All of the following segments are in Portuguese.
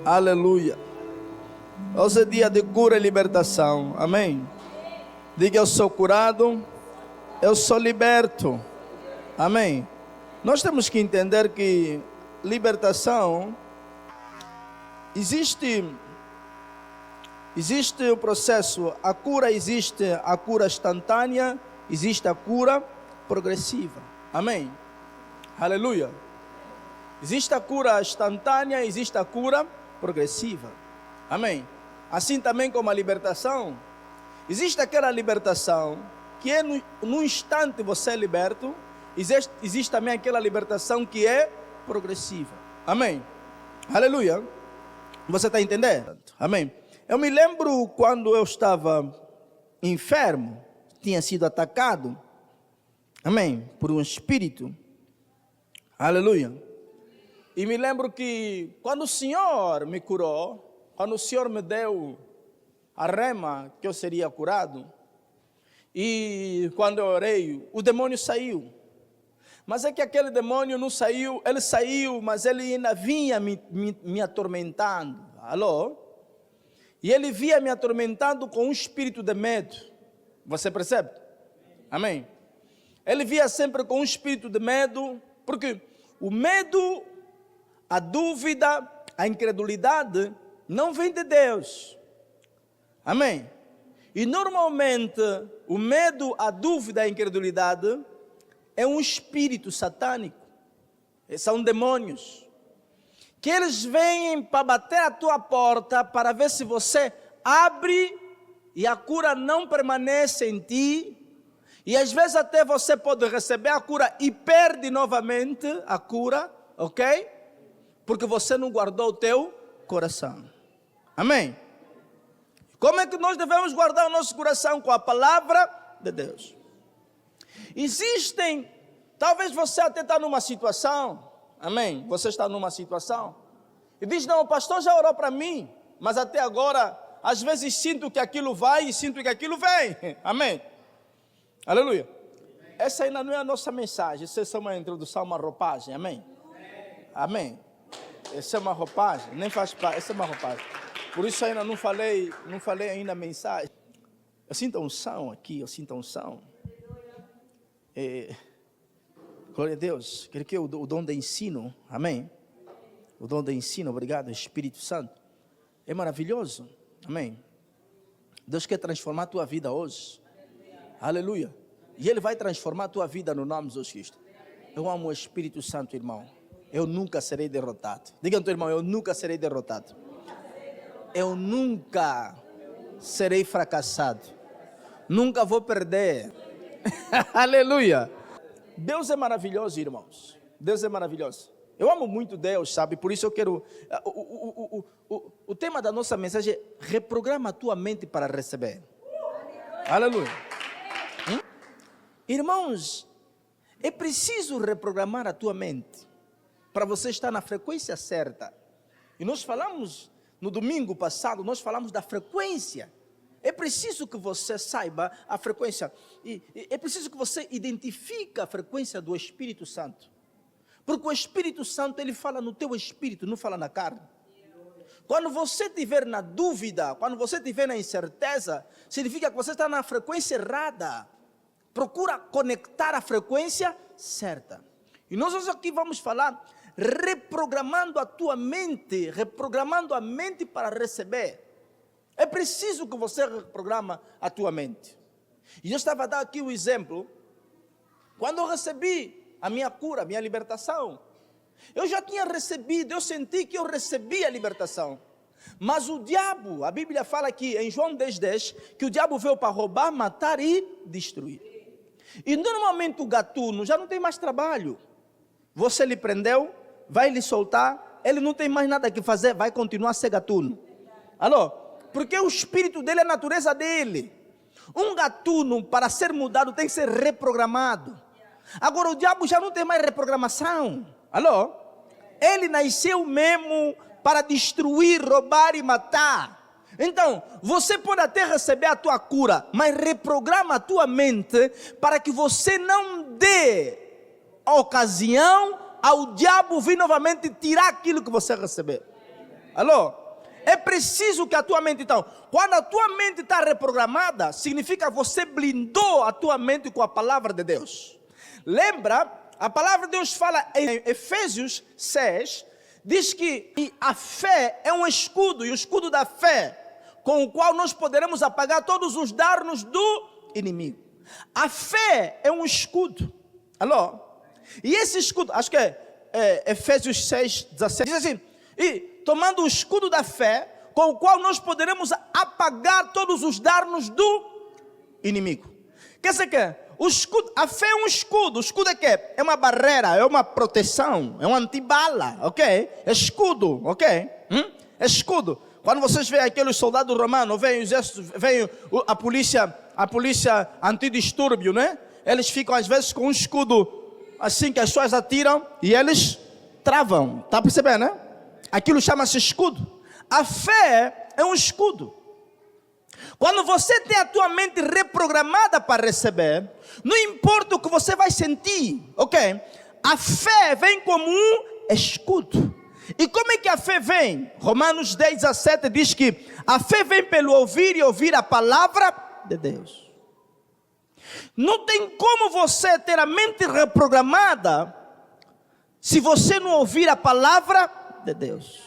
Aleluia. Hoje é dia de cura e libertação. Amém. Diga: eu sou curado, eu sou liberto. Amém. Nós temos que entender que libertação existe o processo. A cura existe, a cura instantânea, existe a cura progressiva. Amém. Aleluia. Existe a cura instantânea, existe a cura progressiva. Amém. Assim também como a libertação, existe aquela libertação que é no instante você é liberto. Existe também aquela libertação que é progressiva. Amém. Aleluia. Você está entendendo? Amém. Eu me lembro quando eu estava enfermo, tinha sido atacado. Amém. Por um espírito. Aleluia. E me lembro que quando o Senhor me curou, quando o Senhor me deu a rema que eu seria curado, e quando eu orei, o demônio saiu. Mas é que aquele demônio não saiu, ele saiu, mas ele ainda vinha me atormentando. Alô? E ele vinha me atormentando com um espírito de medo. Você percebe? Amém? Ele vinha sempre com um espírito de medo, porque o medo, a dúvida, a incredulidade não vem de Deus. Amém? E normalmente o medo, a dúvida, a incredulidade é um espírito satânico. São demônios. Que eles vêm para bater a tua porta para ver se você abre e a cura não permanece em ti. E às vezes até você pode receber a cura e perde novamente a cura, ok? Porque você não guardou o teu coração. Amém? Como é que nós devemos guardar o nosso coração? Com a palavra de Deus. Existem, talvez você até está numa situação, amém? Você está numa situação e diz: não, o pastor já orou para mim, mas até agora, às vezes sinto que aquilo vai e sinto que aquilo vem, amém? Aleluia. Essa ainda não é a nossa mensagem, essa é só uma introdução, uma roupagem, amém? Amém. Essa é uma roupagem, nem faz parte, essa é uma roupagem. Por isso ainda não falei ainda a mensagem. Eu sinto a unção aqui, eu sinto a unção. Glória a Deus. Quero que o dom de ensino, amém? O dom de ensino, obrigado, Espírito Santo. É maravilhoso, amém? Deus quer transformar a tua vida hoje. Aleluia. E Ele vai transformar a tua vida no nome de Jesus Cristo. Eu amo o Espírito Santo, irmão. Eu nunca serei derrotado. Diga ao teu irmão: eu nunca serei derrotado. Eu nunca serei fracassado. Nunca vou perder. Aleluia. Deus é maravilhoso, irmãos. Deus é maravilhoso. Eu amo muito Deus, sabe? Por isso eu quero... O tema da nossa mensagem é: reprograma a tua mente para receber. Aleluia. Irmãos, é preciso reprogramar a tua mente para você estar na frequência certa. E nós falamos, no domingo passado, nós falamos da frequência. É preciso que você saiba a frequência. E é preciso que você identifique a frequência do Espírito Santo. Porque o Espírito Santo, ele fala no teu espírito, não fala na carne. Quando você estiver na dúvida, quando você estiver na incerteza, significa que você está na frequência errada. Procura conectar a frequência certa. E nós hoje aqui vamos falar reprogramando a tua mente, reprogramando a mente para receber. É preciso que você reprograma a tua mente. E eu estava a dar aqui um exemplo. Quando eu recebi a minha cura, a minha libertação, eu já tinha recebido, eu senti que eu recebi a libertação. Mas o diabo, a Bíblia fala aqui em João 10:10, que o diabo veio para roubar, matar e destruir. E normalmente o gatuno já não tem mais trabalho. Você lhe prendeu, vai lhe soltar, ele não tem mais nada que fazer, vai continuar a ser gatuno. Alô? Porque o espírito dele é a natureza dele. Um gatuno, para ser mudado, tem que ser reprogramado. Agora o diabo já não tem mais reprogramação. Alô? Ele nasceu mesmo para destruir, roubar e matar. Então, você pode até receber a tua cura, mas reprograma a tua mente para que você não dê a ocasião ao diabo vir novamente tirar aquilo que você receber. Alô? É preciso que a tua mente, então, quando a tua mente está reprogramada, significa que você blindou a tua mente com a palavra de Deus. Lembra, a palavra de Deus fala em Efésios 6, diz que a fé é um escudo, e o escudo da fé, com o qual nós poderemos apagar todos os dardos do inimigo. A fé é um escudo. Alô? E esse escudo, acho que é Efésios 6, 17, diz assim: e tomando o escudo da fé, com o qual nós poderemos apagar todos os dardos do inimigo. Quer dizer que o escudo, a fé é um escudo. O escudo é quê? É uma barreira, é uma proteção, é um antibala, ok? É escudo, ok? É escudo. Quando vocês veem aqueles soldados romanos, vem a polícia antidistúrbio, né? Eles ficam às vezes com um escudo assim que as pessoas atiram e eles travam. Está percebendo, né? Aquilo chama-se escudo. A fé é um escudo. Quando você tem a tua mente reprogramada para receber, não importa o que você vai sentir, ok? A fé vem como um escudo. E como é que a fé vem? Romanos 10, 17 diz que a fé vem pelo ouvir e ouvir a palavra de Deus. Não tem como você ter a mente reprogramada se você não ouvir a palavra de Deus.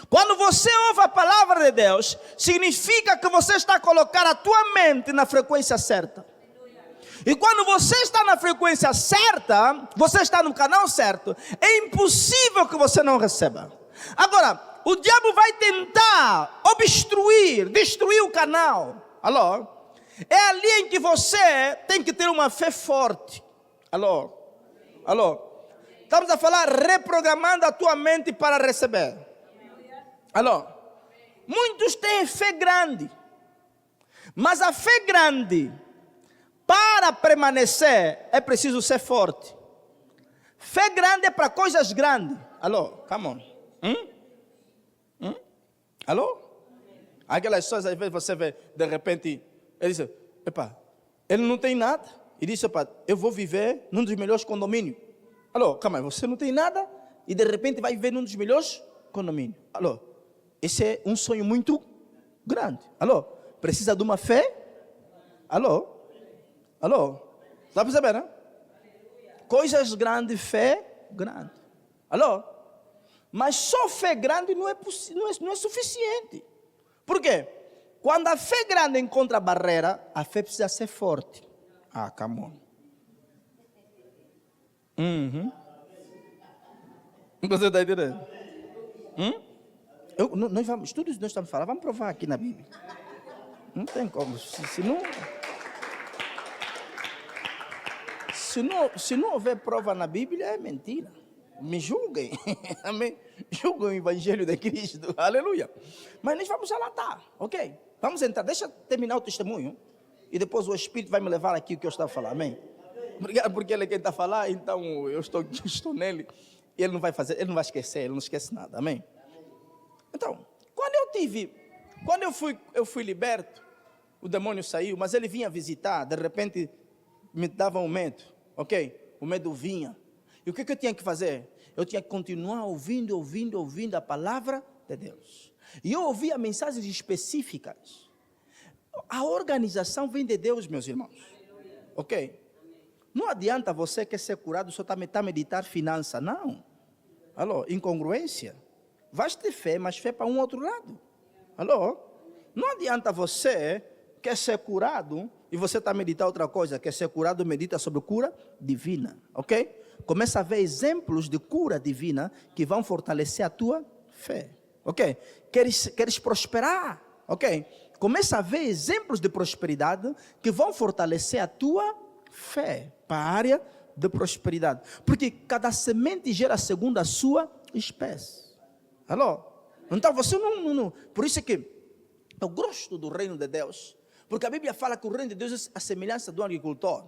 Quando você ouve a palavra de Deus, significa que você está a colocar a tua mente na frequência certa. E quando você está na frequência certa, você está no canal certo, é impossível que você não receba. Agora, o diabo vai tentar obstruir, destruir o canal. Alô? É ali em que você tem que ter uma fé forte. Alô? Alô? Estamos a falar reprogramando a tua mente para receber. Alô? Muitos têm fé grande, mas a fé grande, para permanecer, é preciso ser forte. Fé grande é para coisas grandes. Alô? Come on. Alô? Aquelas pessoas, às vezes você vê, de repente, ele diz: epa, ele não tem nada. E diz: epa, eu vou viver num dos melhores condomínios. Alô? Calma aí, você não tem nada e de repente vai viver num dos melhores condomínios. Alô? Esse é um sonho muito grande. Alô? Precisa de uma fé? Alô? Alô? Está percebendo, né? Coisas grandes, fé grande. Alô? Mas só fé grande não é suficiente. Por quê? Quando a fé grande encontra a barreira, a fé precisa ser forte. Ah, come on. Você está entendendo? Tudo isso que nós estamos falando, vamos provar aqui na Bíblia. Não tem como. Se não houver prova na Bíblia, é mentira. Me julguem. Amém? Julguem o Evangelho de Cristo. Aleluia. Mas nós vamos relatar, ok? Vamos entrar. Deixa eu terminar o testemunho. E depois o Espírito vai me levar aqui o que eu estou a falar. Amém? Obrigado, porque ele é quem está a falar. Então eu estou nele. E ele não vai fazer, ele não vai esquecer. Ele não esquece nada. Amém? Então, quando eu fui liberto, o demônio saiu, mas ele vinha visitar, de repente me dava um medo, ok? O medo vinha. E o que eu tinha que fazer? Eu tinha que continuar ouvindo a palavra de Deus. E eu ouvia mensagens específicas. A organização vem de Deus, meus irmãos. Ok? Não adianta você quer ser curado só está a meditar finança, não. Alô? Incongruência. Vais ter fé, mas fé para um outro lado. Alô? Não adianta você quer ser curado e você está a meditar outra coisa. Quer ser curado, medita sobre cura divina. Ok? Começa a ver exemplos de cura divina que vão fortalecer a tua fé. Ok? Queres prosperar? Ok? Começa a ver exemplos de prosperidade que vão fortalecer a tua fé para a área de prosperidade. Porque cada semente gera segundo a sua espécie. Alô? Então você não. Por isso é que eu gosto do reino de Deus. Porque a Bíblia fala que o reino de Deus é a semelhança do agricultor.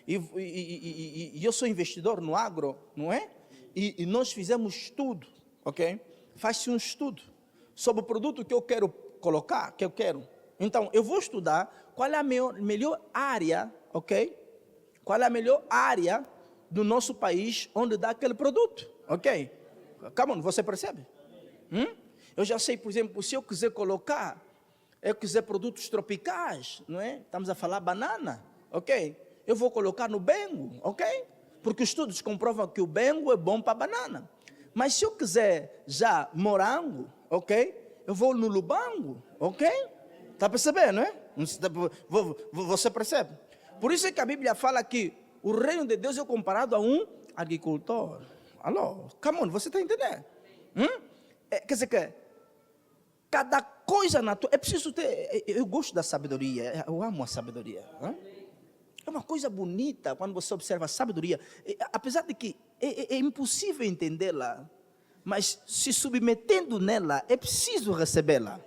E eu sou investidor no agro, não é? E nós fizemos estudo, ok? Faz-se um estudo sobre o produto que eu quero colocar, que eu quero. Então, eu vou estudar qual é a melhor área, ok? Qual é a melhor área do nosso país onde dá aquele produto, ok? Come on, você percebe? Eu já sei, por exemplo, se eu quiser colocar, eu quiser produtos tropicais, não é? Estamos a falar banana, ok? Eu vou colocar no bengo, ok? Porque os estudos comprovam que o bengo é bom para banana. Mas se eu quiser já morango, ok? Eu vou no lubango, ok? Está percebendo, não é? Você percebe? Por isso é que a Bíblia fala que o reino de Deus é comparado a um agricultor. Alô, come on, você está entendendo? Quer dizer que cada coisa natural, é preciso ter, eu gosto da sabedoria, eu amo a sabedoria. É uma coisa bonita quando você observa a sabedoria, apesar de que é impossível entendê-la, mas se submetendo nela, é preciso recebê-la.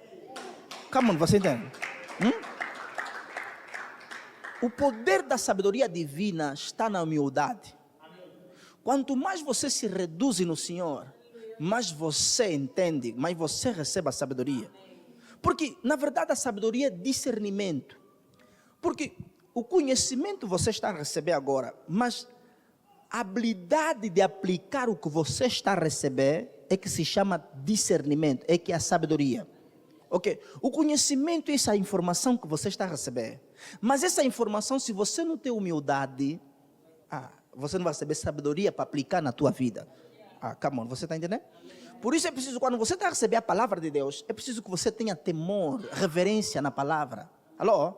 Come on, você entende? O poder da sabedoria divina está na humildade. Quanto mais você se reduz no Senhor, mais você entende, mais você recebe a sabedoria. Porque, na verdade, a sabedoria é discernimento. Porque o conhecimento você está a receber agora, mas a habilidade de aplicar o que você está a receber é que se chama discernimento, é que é a sabedoria. Ok? O conhecimento é essa informação que você está a receber. Mas essa informação, se você não tem humildade, você não vai receber sabedoria para aplicar na tua vida. Come on, você está entendendo? Por isso é preciso, quando você está a receber a palavra de Deus, é preciso que você tenha temor, reverência na palavra. Alô?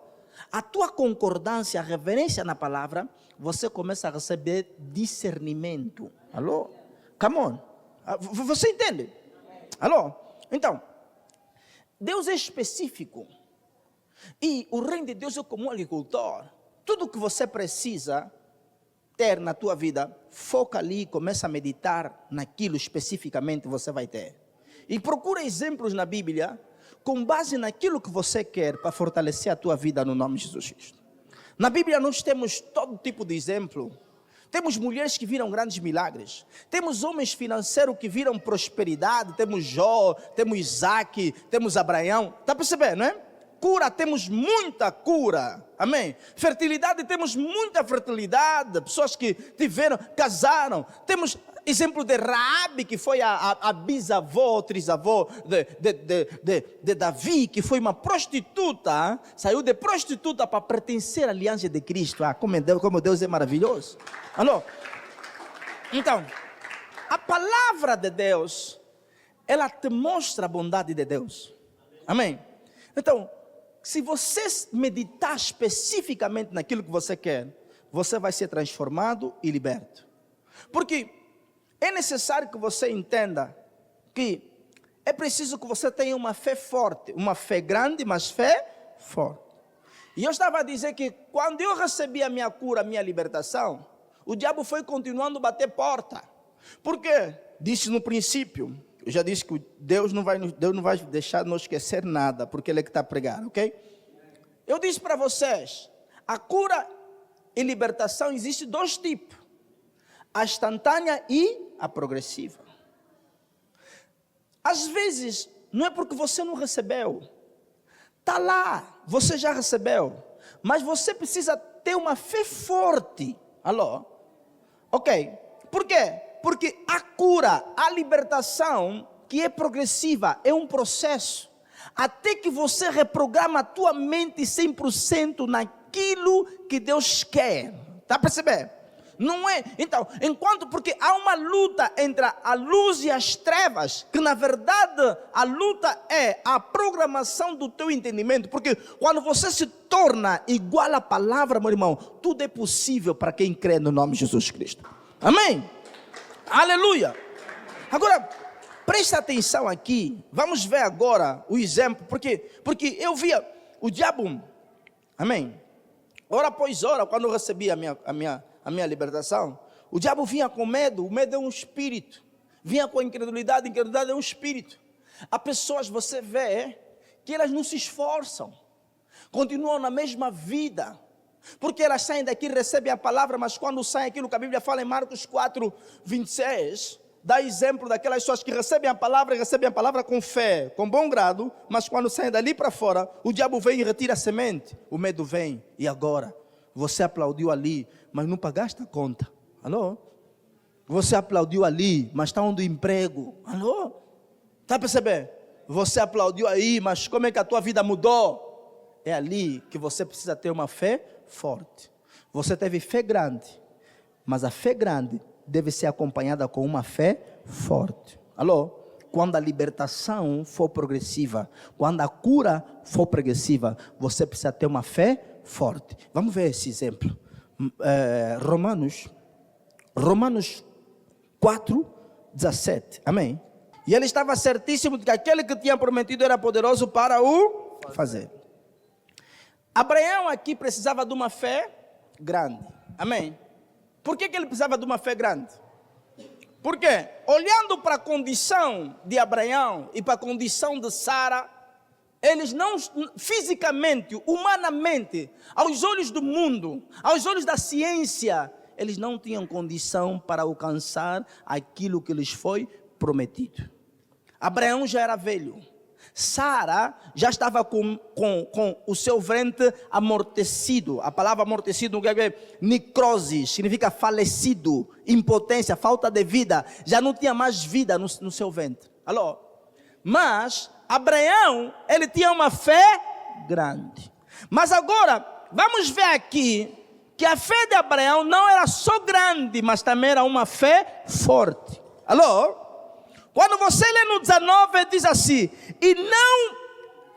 A tua concordância, a reverência na palavra, você começa a receber discernimento. Alô? Come on. Você entende? Alô? Então, Deus é específico. E o reino de Deus é como um agricultor. Tudo que você precisa ter na tua vida, foca ali e começa a meditar naquilo especificamente você vai ter. E procura exemplos na Bíblia com base naquilo que você quer para fortalecer a tua vida no nome de Jesus Cristo. Na Bíblia nós temos todo tipo de exemplo. Temos mulheres que viram grandes milagres. Temos homens financeiros que viram prosperidade. Temos Jó, temos Isaac, temos Abraão. Está percebendo, não é? Cura, temos muita cura. Amém? Fertilidade, temos muita fertilidade. Pessoas que tiveram, casaram. Temos exemplo de Raabe, que foi a bisavó, trisavó de Davi, que foi uma prostituta. Saiu de prostituta para pertencer à aliança de Cristo. Como Deus é maravilhoso. Alô? Então, a palavra de Deus, ela te mostra a bondade de Deus. Amém? Então, se você meditar especificamente naquilo que você quer, você vai ser transformado e liberto. Porque é necessário que você entenda que é preciso que você tenha uma fé forte, uma fé grande, mas fé forte. E eu estava a dizer que quando eu recebi a minha cura, a minha libertação, o diabo foi continuando a bater porta. Por quê? Disse no princípio, eu já disse que Deus não vai deixar de não esquecer nada, porque Ele é que está a pregar, ok? Eu disse para vocês, a cura e libertação existe dois tipos. A instantânea e a progressiva. Às vezes, não é porque você não recebeu. Está lá, você já recebeu. Mas você precisa ter uma fé forte. Alô? Ok. Por quê? Porque a cura, a libertação, que é progressiva, é um processo. Até que você reprograma a tua mente 100% naquilo que Deus quer. Está a perceber? Não é? Então, porque há uma luta entre a luz e as trevas, que na verdade a luta é a programação do teu entendimento, porque quando você se torna igual à palavra, meu irmão, tudo é possível para quem crê no nome de Jesus Cristo. Amém? Aleluia! Agora, presta atenção aqui, vamos ver agora o exemplo, porque eu via o diabo, amém? Hora após hora, quando eu recebi a minha libertação, o diabo vinha com medo, o medo é um espírito, vinha com a incredulidade é um espírito. Há pessoas, você vê, que elas não se esforçam, continuam na mesma vida, porque elas saem daqui, recebem a palavra, mas quando saem aquilo que a Bíblia fala em Marcos 4, 26, dá exemplo daquelas pessoas que recebem a palavra com fé, com bom grado, mas quando saem dali para fora, o diabo vem e retira a semente, o medo vem, e agora? Você aplaudiu ali, mas não pagaste a conta. Alô? Você aplaudiu ali, mas está onde o emprego. Alô? Está a perceber? você aplaudiu aí, mas como é que a tua vida mudou? É ali que você precisa ter uma fé forte. Você teve fé grande, mas a fé grande deve ser acompanhada com uma fé forte. Alô? Quando a libertação for progressiva, quando a cura for progressiva, você precisa ter uma fé forte. Vamos ver esse exemplo. Romanos 4:17. Amém? E ele estava certíssimo de que aquele que tinha prometido era poderoso para o fazer. Abraão aqui precisava de uma fé grande. Amém? Por que ele precisava de uma fé grande? Porque, olhando para a condição de Abraão e para a condição de Sara, eles não, fisicamente, humanamente, aos olhos do mundo, aos olhos da ciência, eles não tinham condição para alcançar aquilo que lhes foi prometido. Abraão já era velho. Sara já estava com o seu ventre amortecido. A palavra amortecido é necrose, significa falecido, impotência, falta de vida. Já não tinha mais vida no seu ventre. Alô? Mas Abraão, ele tinha uma fé grande. Mas agora, vamos ver aqui que a fé de Abraão não era só grande, mas também era uma fé forte. Alô? Quando você lê no 19, diz assim: e não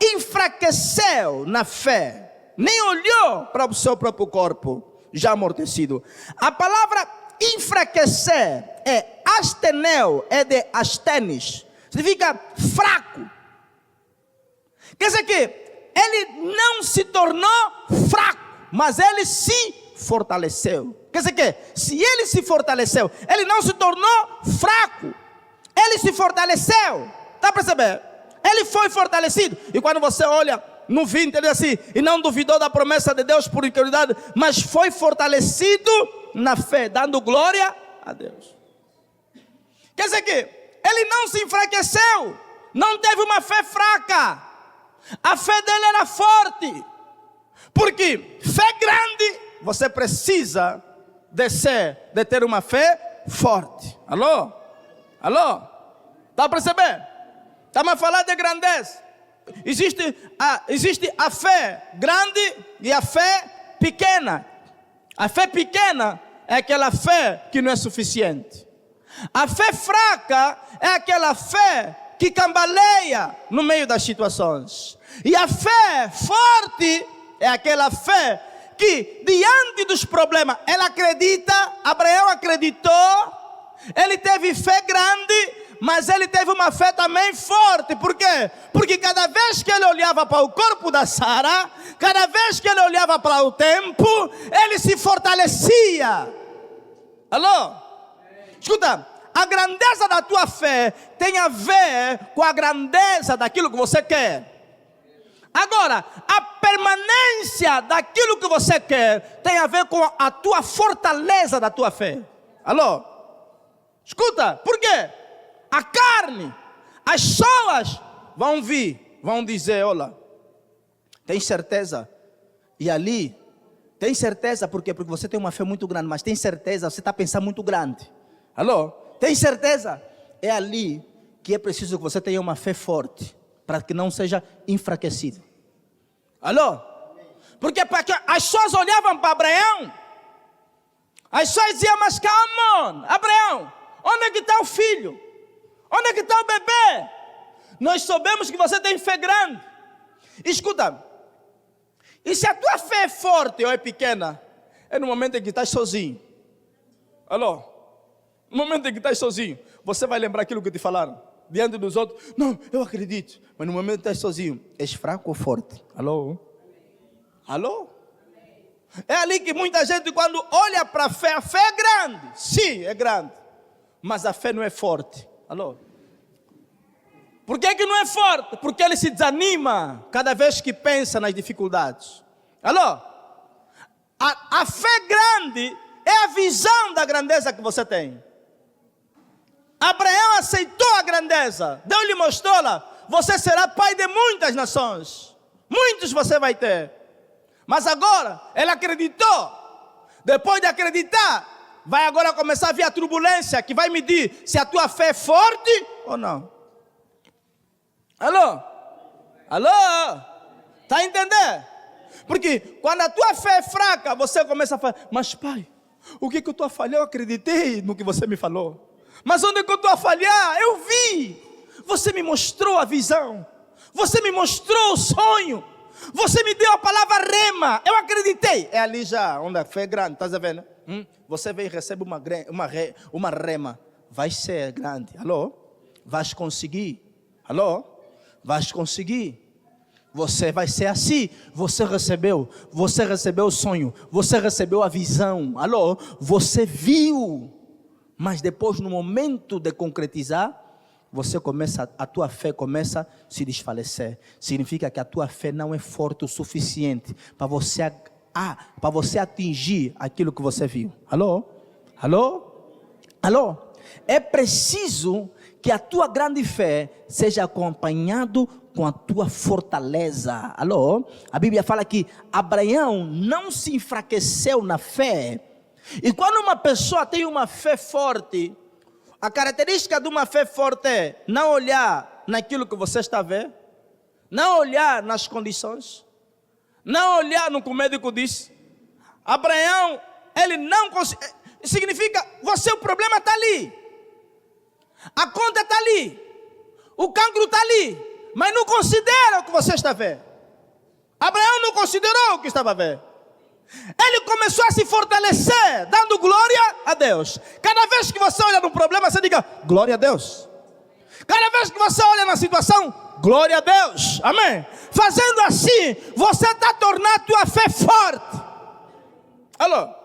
enfraqueceu na fé, nem olhou para o seu próprio corpo, já amortecido. A palavra enfraquecer é astenel, é de astenes, significa fraco. Quer dizer que ele não se tornou fraco, mas ele se fortaleceu. Quer dizer que, se ele se fortaleceu, ele não se tornou fraco. Ele se fortaleceu. Está a perceber? Ele foi fortalecido. E quando você olha no 20, ele diz assim: e não duvidou da promessa de Deus por incredulidade, mas foi fortalecido na fé, dando glória a Deus. Quer dizer que ele não se enfraqueceu, não teve uma fé fraca. A fé dele era forte. Porque fé grande, você precisa de ter uma fé forte. Alô? Alô? Está a perceber? Estamos a falar de grandeza. Existe a fé grande e a fé pequena. A fé pequena é aquela fé que não é suficiente. A fé fraca é aquela fé que cambaleia no meio das situações. E a fé forte é aquela fé que, diante dos problemas, ela acredita. Abraão acreditou. Ele teve fé grande, mas ele teve uma fé também forte. Por quê? Porque cada vez que ele olhava para o corpo da Sara, cada vez que ele olhava para o tempo, ele se fortalecia. Alô? Escuta, a grandeza da tua fé tem a ver com a grandeza daquilo que você quer. Agora, a permanência daquilo que você quer tem a ver com a tua fortaleza da tua fé. Alô? Escuta, por quê? A carne, as pessoas vão vir, vão dizer: olha, tem certeza? E ali, tem certeza por quê? Porque você tem uma fé muito grande, mas tem certeza, você está pensando muito grande. Alô? Tem certeza? É ali que é preciso que você tenha uma fé forte, para que não seja enfraquecido. Alô? Porque as pessoas olhavam para Abraão, as pessoas diziam: mas calma, Abraão, onde é que está o filho? Onde é que está o bebê? Nós sabemos que você tem fé grande. Escuta, e se a tua fé é forte ou é pequena, é no momento em que estás sozinho. Alô? No momento em que estás sozinho, você vai lembrar aquilo que te falaram. Diante dos outros: não, eu acredito. Mas no momento que estás sozinho, és fraco ou forte? Alô? Alô? É ali que muita gente, quando olha para a fé é grande. Sim, é grande. Mas a fé não é forte. Alô? Por que não é forte? Porque ele se desanima cada vez que pensa nas dificuldades. Alô? A fé grande é a visão da grandeza que você tem. Abraão aceitou a grandeza. Deus lhe mostrou lá: você será pai de muitas nações. Muitos você vai ter. Mas agora, ele acreditou. Depois de acreditar, vai agora começar a vir a turbulência que vai medir se a tua fé é forte ou não. Alô? Alô? Está a entender? Porque quando a tua fé é fraca, você começa a falar, mas pai, o que eu estou a falhar? Eu acreditei no que você me falou. Mas onde é que eu estou a falhar? Eu vi. Você me mostrou a visão. Você me mostrou o sonho. Você me deu a palavra rema. Eu acreditei. É ali já, onde a fé é grande. Estás a ver, né? Você vem e recebe uma rema. Vai ser grande. Alô? Vais conseguir. Alô? Vais conseguir. Você vai ser assim. Você recebeu o sonho. Você recebeu a visão. Alô? Você viu. Mas depois, no momento de concretizar, a tua fé começa a se desfalecer. Significa que a tua fé não é forte o suficiente para você atingir aquilo que você viu. Alô? Alô? Alô? É preciso que a tua grande fé seja acompanhado com a tua fortaleza. Alô? A Bíblia fala que Abraão não se enfraqueceu na fé. E quando uma pessoa tem uma fé forte, a característica de uma fé forte é não olhar naquilo que você está a ver, não olhar nas condições, não olhar no que o médico disse. Abraão, ele não conseguiu. Significa, o problema está ali. A conta está ali. O cancro está ali. Mas não considera o que você está a ver. Abraão não considerou o que estava a ver. Ele começou a se fortalecer, dando glória a Deus. Cada vez que você olha no problema, você diga, glória a Deus. Cada vez que você olha na situação, glória a Deus. Amém? Fazendo assim, você está tornando a tua fé forte. Alô?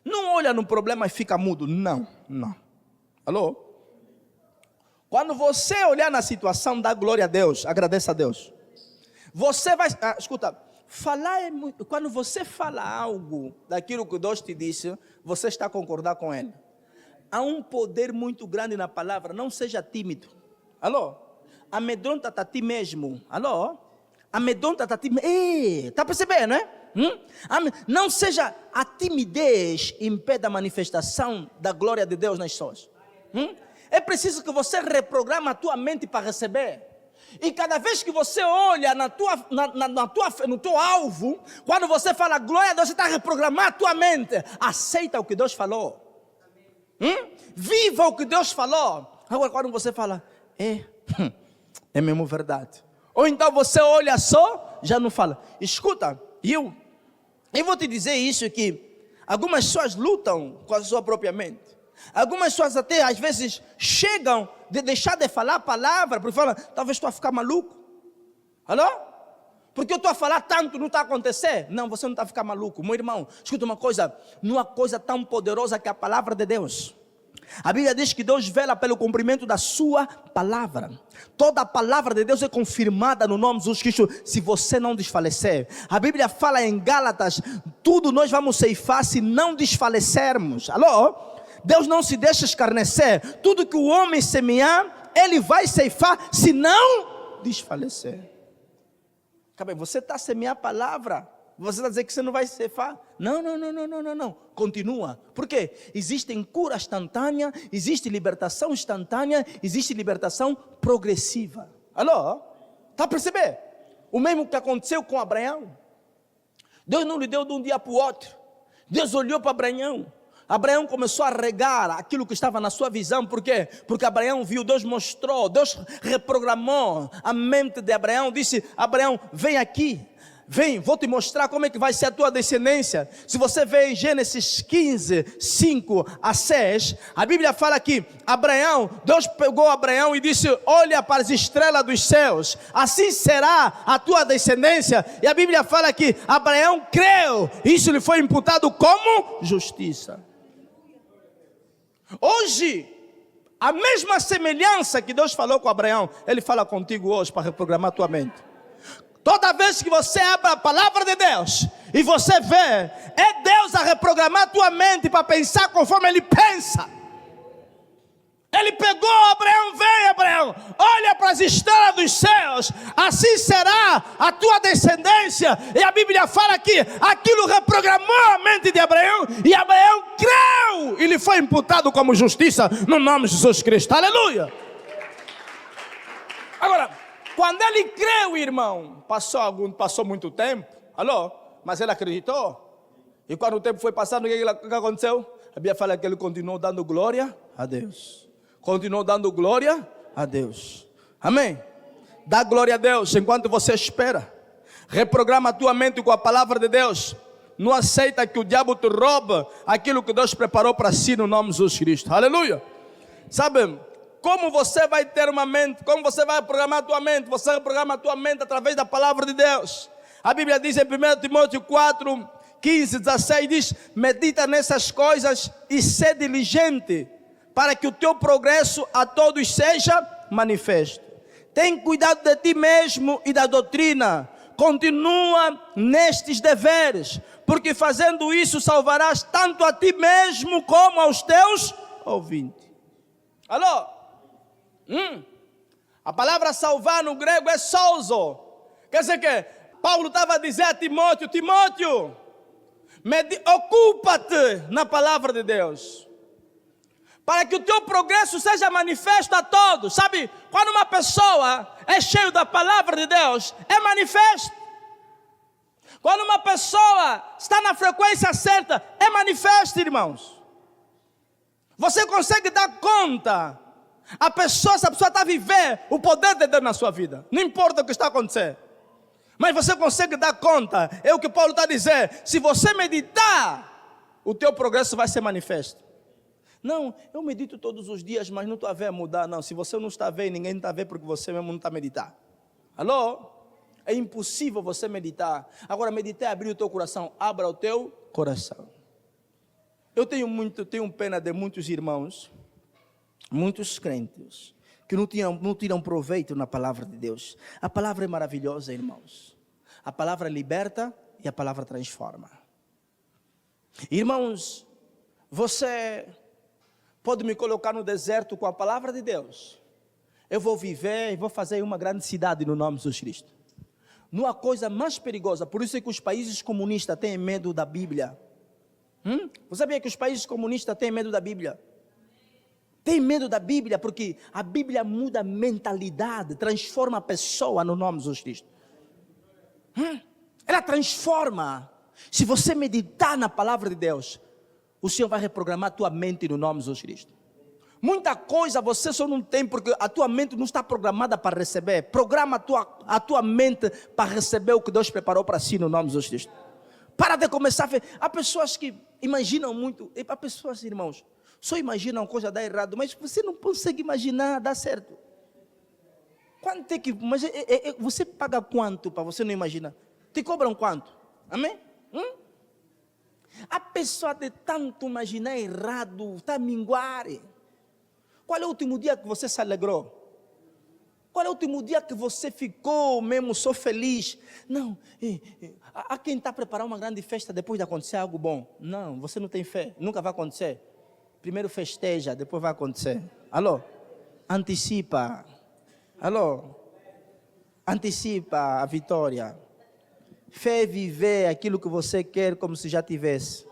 Não olha no problema e fica mudo. Não. Alô? Quando você olhar na situação, dá glória a Deus, agradeça a Deus. Você vai, escuta, falar é muito, quando você fala algo daquilo que Deus te disse, você está a concordar com Ele. Há um poder muito grande na palavra, não seja tímido. Alô? Amedronta-te a ti mesmo. Alô? Amedronta-te a ti mesmo. Está percebendo, né? Não seja a timidez impede a manifestação da glória de Deus nas pessoas. É preciso que você reprograme a tua mente para receber. E cada vez que você olha no teu alvo, quando você fala glória a Deus, você está a reprogramar a tua mente. Aceita o que Deus falou. Viva o que Deus falou. Agora quando você fala, é mesmo verdade. Ou então você olha só, já não fala. Escuta, eu vou te dizer isso, que algumas pessoas lutam com a sua própria mente. Algumas pessoas até às vezes chegam de deixar de falar a palavra, porque falam, talvez estou a ficar maluco. Alô? Porque eu estou a falar tanto, não está a acontecer. Não, você não está a ficar maluco. Meu irmão, escuta uma coisa, não há coisa tão poderosa que a palavra de Deus. A Bíblia diz que Deus vela pelo cumprimento da sua palavra. Toda a palavra de Deus é confirmada no nome de Jesus Cristo, se você não desfalecer. A Bíblia fala em Gálatas, tudo nós vamos ceifar se não desfalecermos. Alô? Deus não se deixa escarnecer. Tudo que o homem semear, ele vai ceifar se não desfalecer. Você está a semear a palavra. Você está a dizer que você não vai ceifar? Não. Continua. Por quê? Existem cura instantânea, existe libertação instantânea, existe libertação progressiva. Alô? Está a perceber? O mesmo que aconteceu com Abraão. Deus não lhe deu de um dia para o outro. Deus olhou para Abraão. Abraão começou a regar aquilo que estava na sua visão. Por quê? Porque Abraão viu, Deus mostrou, Deus reprogramou a mente de Abraão. Disse, Abraão, vem aqui. Vem, vou te mostrar como é que vai ser a tua descendência. Se você vê em Gênesis 15, 5 a 6, a Bíblia fala que Deus pegou Abraão e disse, olha para as estrelas dos céus, assim será a tua descendência. E a Bíblia fala que Abraão creu, isso lhe foi imputado como justiça. Hoje, a mesma semelhança que Deus falou com Abraão, Ele fala contigo hoje para reprogramar a tua mente. Toda vez que você abre a palavra de Deus e você vê, é Deus a reprogramar a tua mente para pensar conforme Ele pensa. Ele pegou Abraão, vem Abraão, olha para as estrelas dos céus, assim será a tua descendência. E a Bíblia fala que aquilo reprogramou a mente de Abraão, e Abraão creu, e lhe foi imputado como justiça no nome de Jesus Cristo. Aleluia! Agora, quando ele creu, irmão, passou muito tempo, alô? Mas ele acreditou. E quando o tempo foi passando, o que aconteceu? A Bíblia fala que ele continuou dando glória a Deus. Continuou dando glória a Deus. Amém? Dá glória a Deus enquanto você espera. Reprograma a tua mente com a palavra de Deus. Não aceita que o diabo te rouba aquilo que Deus preparou para si no nome de Jesus Cristo. Aleluia. Sabe, como você vai ter uma mente, como você vai programar a tua mente? Você reprograma a tua mente através da palavra de Deus. A Bíblia diz em 1 Timóteo 4, 15, 16, diz: medita nessas coisas e sê diligente, para que o teu progresso a todos seja manifesto. Tem cuidado de ti mesmo e da doutrina. Continua nestes deveres, porque fazendo isso salvarás tanto a ti mesmo como aos teus ouvintes. Alô? A palavra salvar no grego é souzo. Quer dizer que Paulo estava a dizer a Timóteo: Timóteo, ocupa-te na palavra de Deus, para que o teu progresso seja manifesto a todos. Sabe, quando uma pessoa é cheia da palavra de Deus, é manifesto. Quando uma pessoa está na frequência certa, é manifesto, irmãos. Você consegue dar conta. Se a pessoa está a viver o poder de Deus na sua vida, não importa o que está acontecendo, mas você consegue dar conta. É o que Paulo está a dizer: se você meditar, o teu progresso vai ser manifesto. Não, eu medito todos os dias, mas não estou a ver mudar. Não, se você não está a ver, ninguém está a ver, porque você mesmo não está a meditar. Alô? É impossível você meditar. Agora, meditar é abrir o teu coração. Abra o teu coração. Eu tenho pena de muitos irmãos, muitos crentes, que não tiram proveito na palavra de Deus. A palavra é maravilhosa, irmãos. A palavra liberta e a palavra transforma. Irmãos, você pode me colocar no deserto com a palavra de Deus. Eu vou viver e vou fazer uma grande cidade no nome de Jesus Cristo. Não há coisa mais perigosa. Por isso é que os países comunistas têm medo da Bíblia. Você sabia que os países comunistas têm medo da Bíblia? Tem medo da Bíblia porque a Bíblia muda a mentalidade, transforma a pessoa no nome de Jesus Cristo. Ela transforma. Se você meditar na palavra de Deus, o Senhor vai reprogramar a tua mente no nome de Jesus Cristo. Muita coisa você só não tem porque a tua mente não está programada para receber. Programa a tua mente para receber o que Deus preparou para si no nome de Jesus Cristo. Para de começar a ver. Há pessoas que imaginam muito. Há pessoas, irmãos, só imaginam coisa dar errado, mas você não consegue imaginar dar certo. Quanto é que... Mas você paga quanto para você não imaginar? Te cobram quanto? Amém? A pessoa de tanto imaginar errado está a minguar. Qual é o último dia que você se alegrou? Qual é o último dia que você ficou mesmo só feliz? Não, há quem está a preparar uma grande festa depois de acontecer algo bom. Não, você não tem fé, nunca vai acontecer. Primeiro festeja, depois vai acontecer. Alô? Antecipa. Alô? Antecipa a vitória. Fé é viver aquilo que você quer como se já tivesse.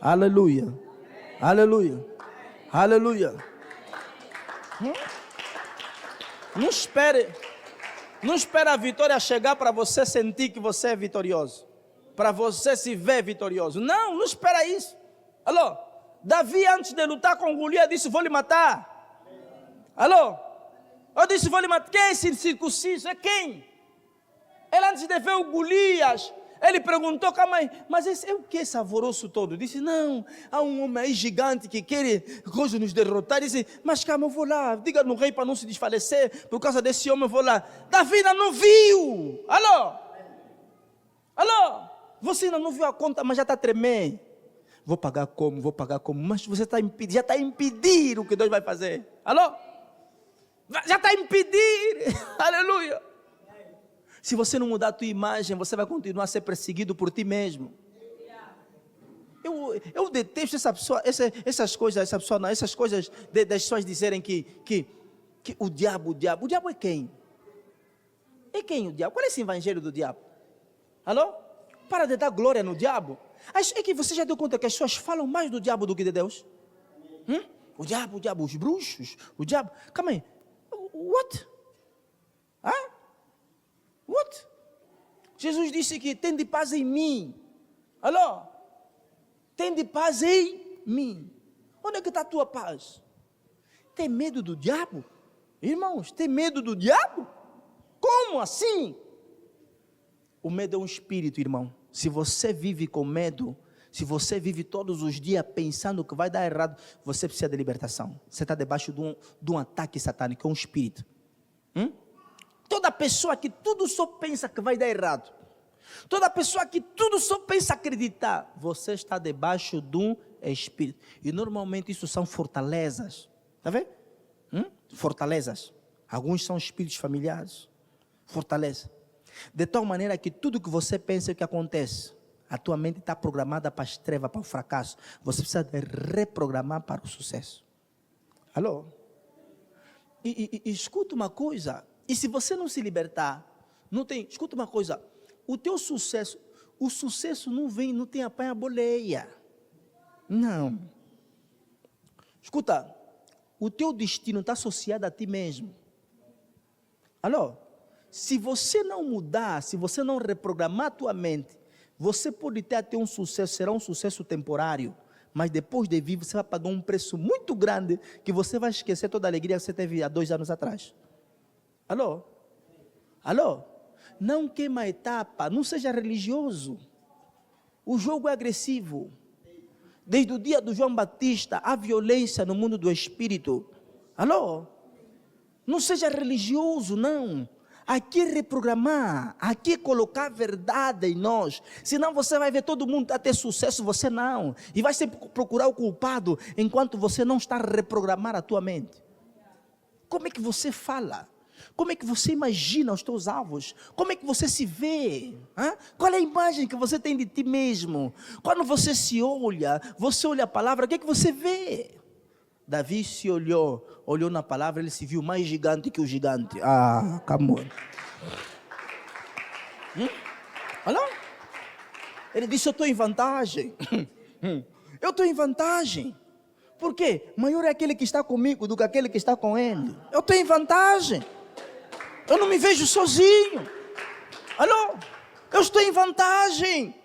Aleluia. Aleluia. Aleluia. Não espere a vitória chegar para você sentir que você é vitorioso. Para você se ver vitorioso. Não espera isso. Alô? Davi, antes de lutar com Golias, disse: vou lhe matar. Alô? Eu disse: vou lhe matar. Quem é esse incircunciso? É quem? Ele, antes de ver o Golias, ele perguntou: calma aí, mas esse é o que esse alvoroço todo? Disse: não, há um homem aí gigante que quer nos derrotar. Disse: mas calma, eu vou lá, diga no rei para não se desfalecer, por causa desse homem eu vou lá. Davi ainda não viu. Alô? Alô? Você ainda não viu a conta, mas já está tremendo. Vou pagar como? Mas você já está a impedir o que Deus vai fazer. Alô? Já está a impedir. Aleluia. Se você não mudar a tua imagem, você vai continuar a ser perseguido por ti mesmo. Eu detesto essas coisas das pessoas dizerem que o diabo é quem? É quem o diabo? Qual é esse evangelho do diabo? Alô? Para de dar glória no diabo. É que você já deu conta que as pessoas falam mais do diabo do que de Deus? O diabo, os bruxos, o diabo. Calma aí. What? What? Jesus disse que tem de paz em mim. Alô? Tem de paz em mim. Onde é que está a tua paz? Tem medo do diabo? Irmãos, tem medo do diabo? Como assim? O medo é um espírito, irmão. Se você vive com medo, se você vive todos os dias pensando que vai dar errado, você precisa de libertação. Você está debaixo de um ataque satânico, é um espírito. Toda pessoa que tudo só pensa que vai dar errado, toda pessoa que tudo só pensa acreditar, você está debaixo de um espírito. E normalmente isso são fortalezas. Está vendo? Fortalezas. Alguns são espíritos familiares. Fortaleza. De tal maneira que tudo que você pensa é o que acontece. A tua mente está programada para as trevas, para o fracasso. Você precisa de reprogramar para o sucesso. Alô? E escuta uma coisa. E se você não se libertar, não tem. Escuta uma coisa. O teu sucesso, o sucesso não vem, não tem apanha-boleia. Não. Escuta. O teu destino está associado a ti mesmo. Alô? Se você não mudar, se você não reprogramar a tua mente, você pode ter até um sucesso, será um sucesso temporário, mas depois de vir, você vai pagar um preço muito grande, que você vai esquecer toda a alegria que você teve há 2 anos atrás. Alô? Alô? Não queima a etapa, não seja religioso. O jogo é agressivo. Desde o dia do João Batista, há violência no mundo do espírito. Alô? Não seja religioso, não. Aqui é reprogramar, aqui é colocar a verdade em nós. Senão você vai ver todo mundo a ter sucesso, você não. E vai sempre procurar o culpado, enquanto você não está a reprogramar a tua mente. Como é que você fala? Como é que você imagina os teus alvos? Como é que você se vê? Qual é a imagem que você tem de ti mesmo? Quando você se olha, você olha a palavra, o que é que você vê? Davi se olhou na palavra, ele se viu mais gigante que o gigante. Come on. Olha, ele disse, eu estou em vantagem. Eu estou em vantagem. Por quê? Maior é aquele que está comigo do que aquele que está com ele. Eu estou em vantagem. Eu não me vejo sozinho. Alô? Eu estou em vantagem.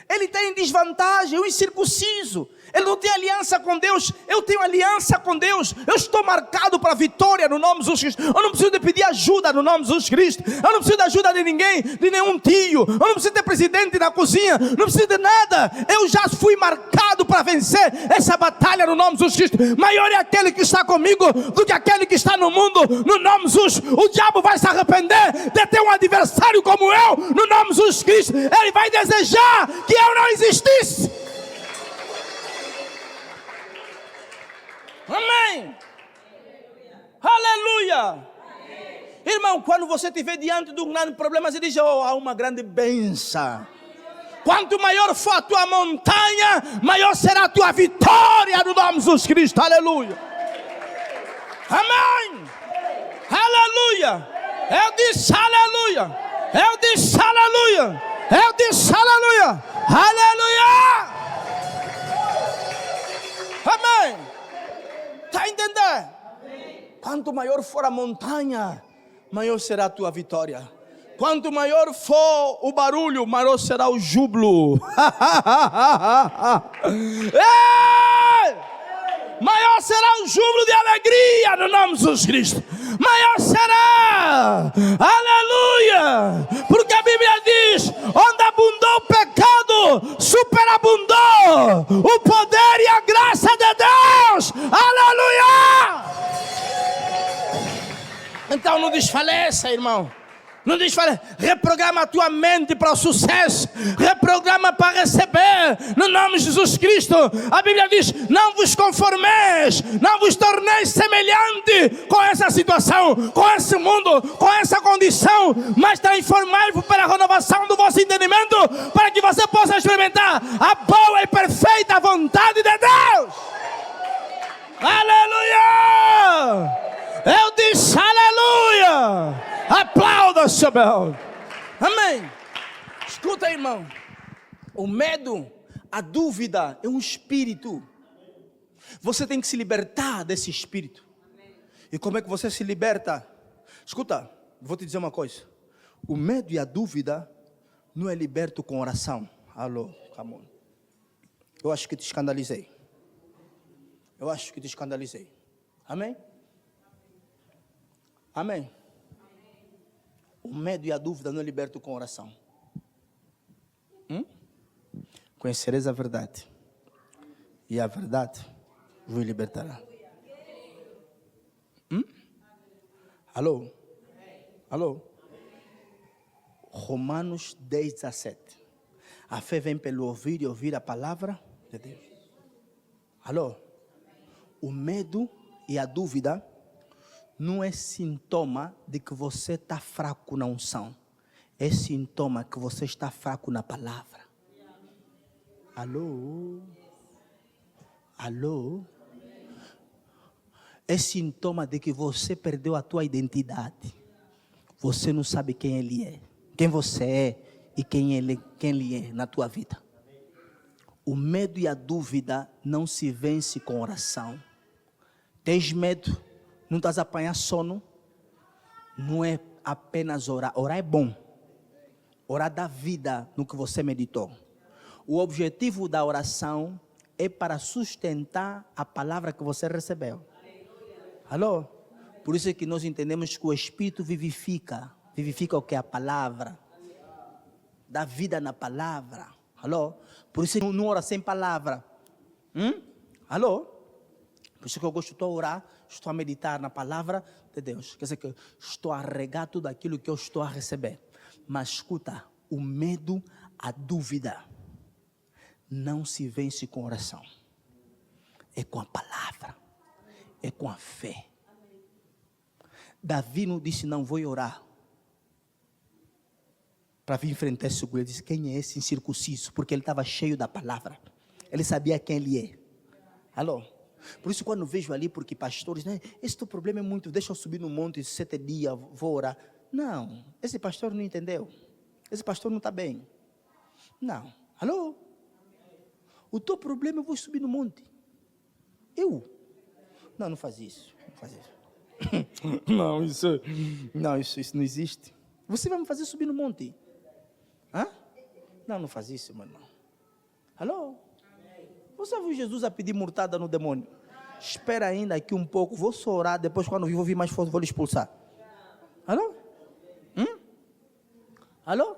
Ele está em desvantagem, eu incircunciso. Ele não tem aliança com Deus, eu tenho aliança com Deus. Eu estou marcado para a vitória no nome de Jesus Cristo. Eu não preciso de pedir ajuda no nome de Jesus Cristo. Eu não preciso de ajuda de ninguém, de nenhum tio. Eu não preciso ter presidente na cozinha. Não preciso de nada. Eu já fui marcado para vencer essa batalha no nome de Jesus Cristo. Maior é aquele que está comigo do que aquele que está no mundo. No nome de Jesus, o diabo vai se arrepender de ter um adversário como eu. No nome de Jesus Cristo, ele vai desejar que eu não existisse. Amém. Aleluia. Irmão, quando você estiver diante de um grande problema, você diz, há uma grande bênção. Quanto maior for a tua montanha, maior será a tua vitória no nome de Jesus Cristo. Aleluia. Amém. Aleluia. Eu disse aleluia. Eu disse aleluia. Eu disse aleluia. Aleluia. Amém. Está a entender? Quanto maior for a montanha, maior será a tua vitória. Quanto maior for o barulho, maior será o júbilo. Maior será o júbilo de alegria no nome de Jesus Cristo. Maior será, aleluia, porque a Bíblia diz, onde abundou o pecado, superabundou o poder e a graça de Deus, aleluia. Então não desfaleça, irmão. Não desfaleça. Reprograma a tua mente para o sucesso. Reprograma para receber. No nome de Jesus Cristo. A Bíblia diz, não vos conformeis, não vos torneis semelhante com essa situação, com esse mundo, com essa condição, mas transformai-vos pela renovação do vosso entendimento, para que você possa experimentar a boa e perfeita vontade de Deus. Aleluia. Eu disse aleluia. Aplauda, seu Deus. Amém. Escuta, irmão. O medo, a dúvida é um espírito. Você tem que se libertar desse espírito. E como é que você se liberta? Escuta, vou te dizer uma coisa. O medo e a dúvida não é liberto com oração. Alô, come on. Eu acho que te escandalizei. Amém? Amém. O medo e a dúvida não é liberto com oração. Conhecereis a verdade, e a verdade vos libertará. Alô? Romanos 10:17. A fé vem pelo ouvir e ouvir a palavra de Deus. Alô? O medo e a dúvida não é sintoma de que você está fraco na unção. É sintoma que você está fraco na palavra. Alô? É sintoma de que você perdeu a tua identidade. Você não sabe quem Ele é, quem você é e quem Ele é na tua vida. O medo e a dúvida não se vence com oração. Tens medo? Não estás a apanhar sono? Não é apenas orar. Orar é bom. Orar dá vida no que você meditou. O objetivo da oração é para sustentar a palavra que você recebeu. Alô? Por isso é que nós entendemos que o Espírito vivifica. Vivifica o que? A palavra. Dá vida na palavra. Alô? Por isso não ora sem palavra. Alô? Por isso que eu gosto de orar, estou a meditar na palavra de Deus. Quer dizer que estou a regar tudo aquilo que eu estou a receber. Mas escuta, o medo, a dúvida, não se vence com oração. É com a palavra. É com a fé. Davi não disse, não vou orar para vir enfrentar esse golias. Ele disse, quem é esse incircunciso? Porque ele estava cheio da palavra. Ele sabia quem ele é. Alô? Por isso quando vejo ali, porque pastores, né, esse teu problema é muito, deixa eu subir no monte 7 dias, vou orar. Não, esse pastor não entendeu. Esse pastor não está bem. Não. Alô? O teu problema eu vou subir no monte. Eu? Não faz isso. Isso não existe. Você vai me fazer subir no monte? Não faz isso, meu irmão. Alô? Você viu Jesus a pedir murtada no demônio? Espera ainda aqui um pouco, vou só orar, depois quando eu vir mais forte vou lhe expulsar. Alô? Alô?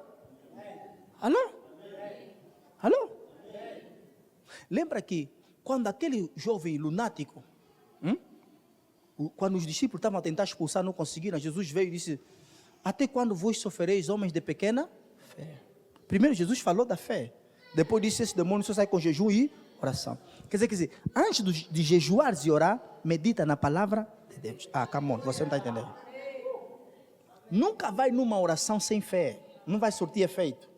Lembra que quando aquele jovem lunático, quando os discípulos estavam a tentar expulsar, não conseguiram, Jesus veio e disse, até quando vos sofrereis, homens de pequena fé? Primeiro Jesus falou da fé. Depois disse, esse demônio só sai com jejum e oração. Quer dizer, antes de jejuares e orar, medita na palavra de Deus. Come on, você não está entendendo. Nunca vai numa oração sem fé. Não vai surtir efeito.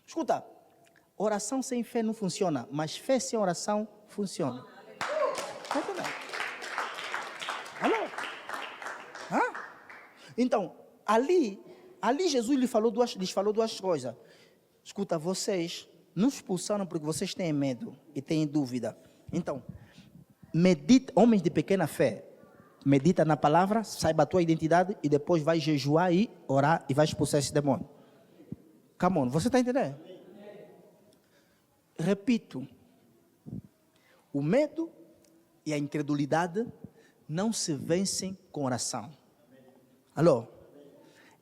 Escuta, oração sem fé não funciona, mas fé sem oração funciona. Está entendendo? Alô? Então, ali Jesus lhes falou duas coisas. Escuta, vocês não expulsaram porque vocês têm medo e têm dúvida. Então, medita, homens de pequena fé, medita na palavra, saiba a tua identidade e depois vai jejuar e orar e vai expulsar esse demônio. Come on, você está entendendo? Repito, o medo e a incredulidade não se vencem com oração. Alô?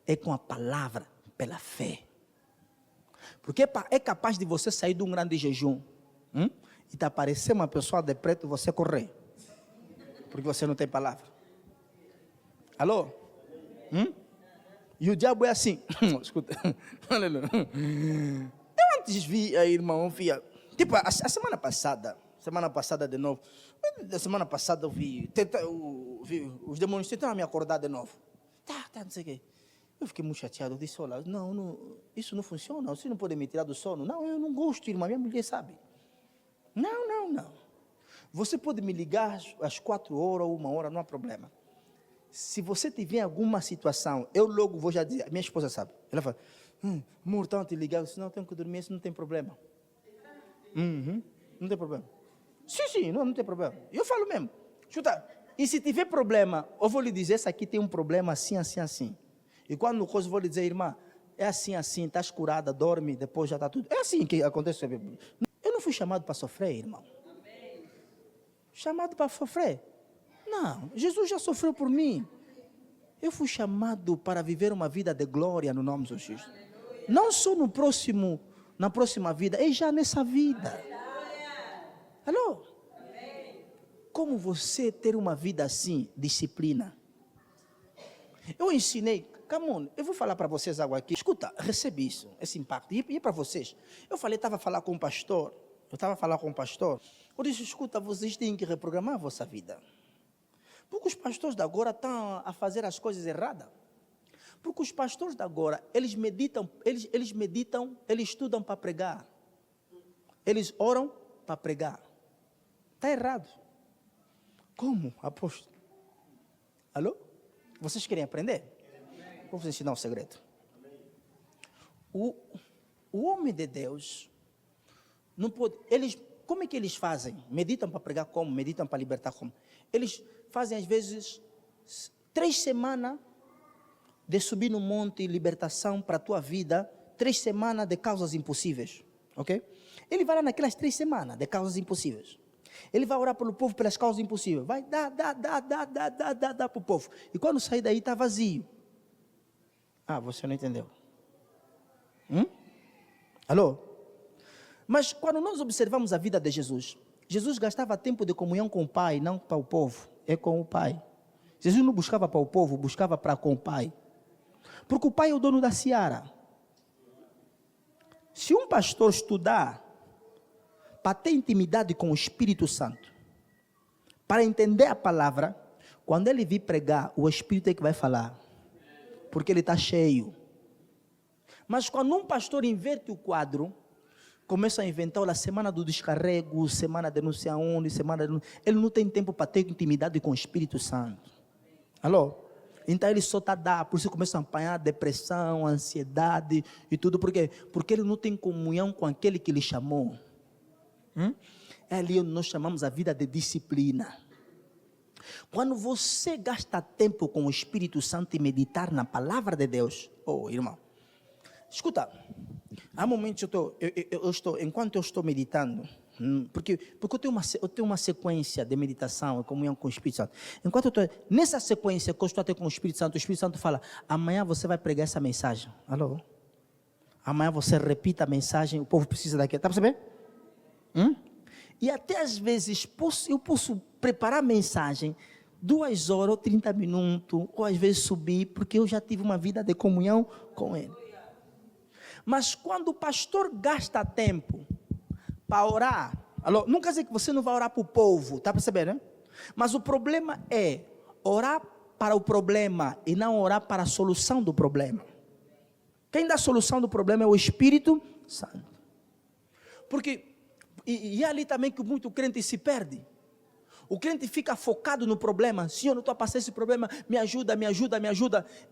É com a palavra, pela fé. Porque é capaz de você sair de um grande jejum e te aparecer uma pessoa de preto e você correr. Porque você não tem palavra. Alô? E o diabo é assim. Escuta. Aleluia. Eu antes via. Tipo, a semana passada de novo. Da semana passada eu vi os demônios tentaram me acordar de novo. Não sei o quê. Eu fiquei muito chateado. Eu disse, olha, não, isso não funciona. Você não pode me tirar do sono. Não, eu não gosto, irmã. Minha mulher sabe. Não. Você pode me ligar às 4 horas ou 1 hora, não há problema. Se você tiver alguma situação, eu logo vou já dizer. Minha esposa sabe. Ela fala, amor, estão a te ligar. Eu disse, não, tenho que dormir, isso não tem problema. Não tem problema. Sim, não tem problema. Eu falo mesmo. Escuta, e se tiver problema, eu vou lhe dizer, essa aqui tem um problema assim. E quando coisa eu vou lhe dizer, irmã, é assim, estás curada, dorme, depois já está tudo. É assim que acontece. Eu não fui chamado para sofrer, irmão. Chamado para sofrer. Não, Jesus já sofreu por mim. Eu fui chamado para viver uma vida de glória no nome de Jesus. Não só na próxima vida, é já nessa vida. Alô? Como você ter uma vida assim, disciplina? Eu ensinei, come on, eu vou falar para vocês algo aqui. Escuta, recebe isso, esse impacto. E para vocês? Estava a falar com um pastor. Eu disse, escuta, vocês têm que reprogramar a vossa vida. Porque os pastores de agora estão a fazer as coisas erradas. Porque os pastores de agora, eles estudam para pregar. Eles oram para pregar. Está errado. Como, apóstolo? Alô? Vocês querem aprender? Vou vos ensinar um segredo. O homem de Deus não pode. Como é que eles fazem? Meditam para pregar como? Meditam para libertar como? Eles fazem às vezes 3 semanas de subir no monte libertação para a tua vida, 3 semanas de causas impossíveis, ok? Ele vai lá naquelas 3 semanas de causas impossíveis. Ele vai orar pelo povo pelas causas impossíveis. Vai dar para o povo. E quando sair daí está vazio. Ah, você não entendeu. Alô? Mas quando nós observamos a vida de Jesus, Jesus gastava tempo de comunhão com o Pai, não para o povo, é com o Pai. Jesus não buscava para o povo, buscava para com o Pai. Porque o Pai é o dono da seara. Se um pastor estudar para ter intimidade com o Espírito Santo, para entender a palavra, quando ele vir pregar, o Espírito é que vai falar, porque ele está cheio. Mas quando um pastor inverte o quadro, começa a inventar a semana do descarrego, semana de não sei aonde, ele não tem tempo para ter intimidade com o Espírito Santo. Alô? Então ele só está a dar, por isso começa a apanhar depressão, ansiedade e tudo. Por quê? Porque ele não tem comunhão com aquele que lhe chamou. É ali onde nós chamamos a vida de disciplina. Quando você gasta tempo com o Espírito Santo e meditar na palavra de Deus, irmão, escuta, há momentos enquanto eu estou meditando, porque eu tenho uma sequência de meditação e comunhão com o Espírito Santo. Enquanto eu estou nessa sequência que eu estou até com o Espírito Santo fala, amanhã você vai pregar essa mensagem. Alô? Amanhã você repita a mensagem, o povo precisa daquilo. Está percebendo? E até às vezes eu posso preparar a mensagem 2 horas ou 30 minutos, ou às vezes subir, porque eu já tive uma vida de comunhão com ele. Mas quando o pastor gasta tempo para orar, não quer dizer que você não vai orar para o povo, está percebendo? Né? Mas o problema é orar para o problema e não orar para a solução do problema. Quem dá a solução do problema é o Espírito Santo. Porque E é ali também que muito crente se perde. O crente fica focado no problema. Senhor, eu estou a passar esse problema, me ajuda.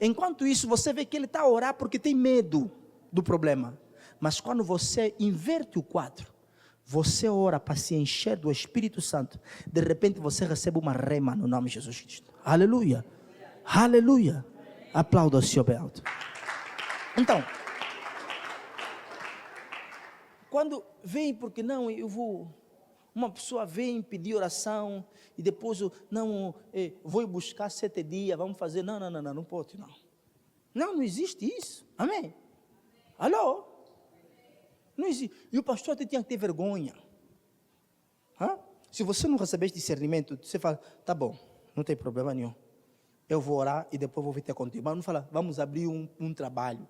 Enquanto isso, você vê que ele está a orar porque tem medo do problema. Mas quando você inverte o quadro, você ora para se encher do Espírito Santo, de repente você recebe uma rema no nome de Jesus Cristo. Aleluia. Aleluia. Aplauda o Senhor bem alto. Então, quando vem, porque não, uma pessoa vem pedir oração e depois vou buscar 7 dias, vamos fazer, não pode não. Não existe isso, amém? Alô? Não existe, e o pastor até tinha que ter vergonha. Se você não receber discernimento, você fala, tá bom, não tem problema nenhum, eu vou orar e depois vou vir ter contigo, mas não fala, vamos abrir um trabalho.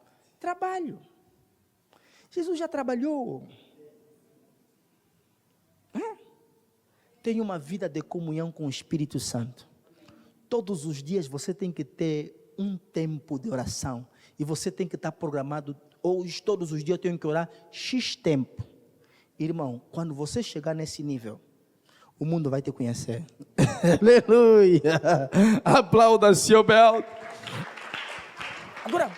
Jesus já trabalhou. Tenha uma vida de comunhão com o Espírito Santo. Todos os dias você tem que ter um tempo de oração. E você tem que estar programado. Hoje, todos os dias eu tenho que orar X tempo. Irmão, quando você chegar nesse nível, o mundo vai te conhecer. Aleluia! Aplauda, Senhor Bel. Agora,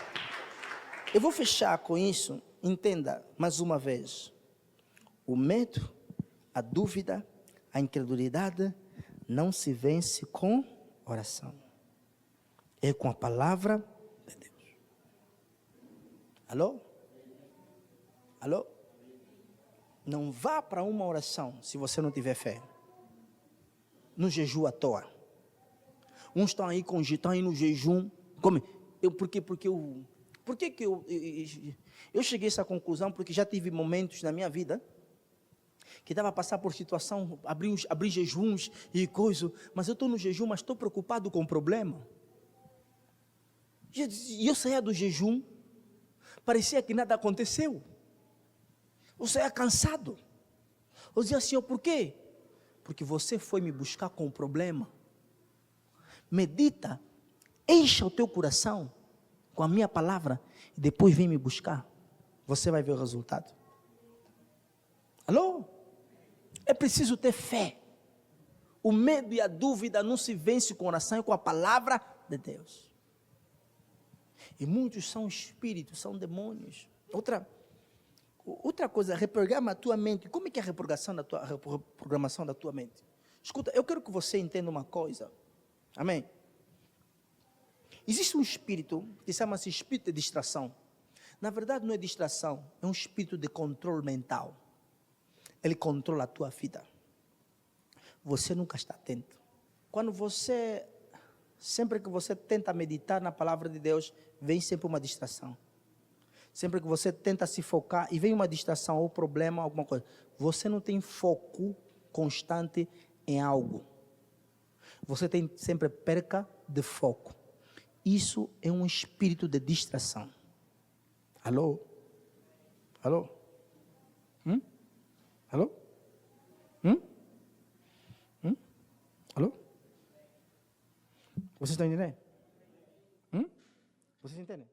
eu vou fechar com isso. Entenda mais uma vez: o medo, a dúvida, a incredulidade não se vence com oração, é com a palavra de Deus. Alô? Alô? Não vá para uma oração se você não tiver fé. No jejum à toa. Uns estão aí no jejum. Como? Por que eu cheguei a essa conclusão? Porque já tive momentos na minha vida que estava a passar por situação, abrir jejuns e coisa, mas eu estou no jejum, mas estou preocupado com o problema. E eu saía do jejum, parecia que nada aconteceu. Eu saía cansado. Eu dizia, Senhor, por quê? Porque você foi me buscar com o problema. Medita, encha o teu coração com a minha palavra e depois vem me buscar. Você vai ver o resultado. Alô? É preciso ter fé. O medo e a dúvida não se vence com oração e com a palavra de Deus. E muitos são espíritos, são demônios. Outra coisa, reprograma a tua mente. Como é que é a reprogramação da tua mente? Escuta, eu quero que você entenda uma coisa. Amém? Existe um espírito que chama-se espírito de distração. Na verdade não é distração, é um espírito de controle mental. Ele controla a tua vida. Você nunca está atento. Sempre que você tenta meditar na palavra de Deus, vem sempre uma distração. Sempre que você tenta se focar e vem uma distração ou problema, alguma coisa, você não tem foco constante em algo. Você tem sempre perca de foco. Isso é um espírito de distração. Alô? Alô? Alô? Alô? Vocês estão entendendo? Vocês entendem?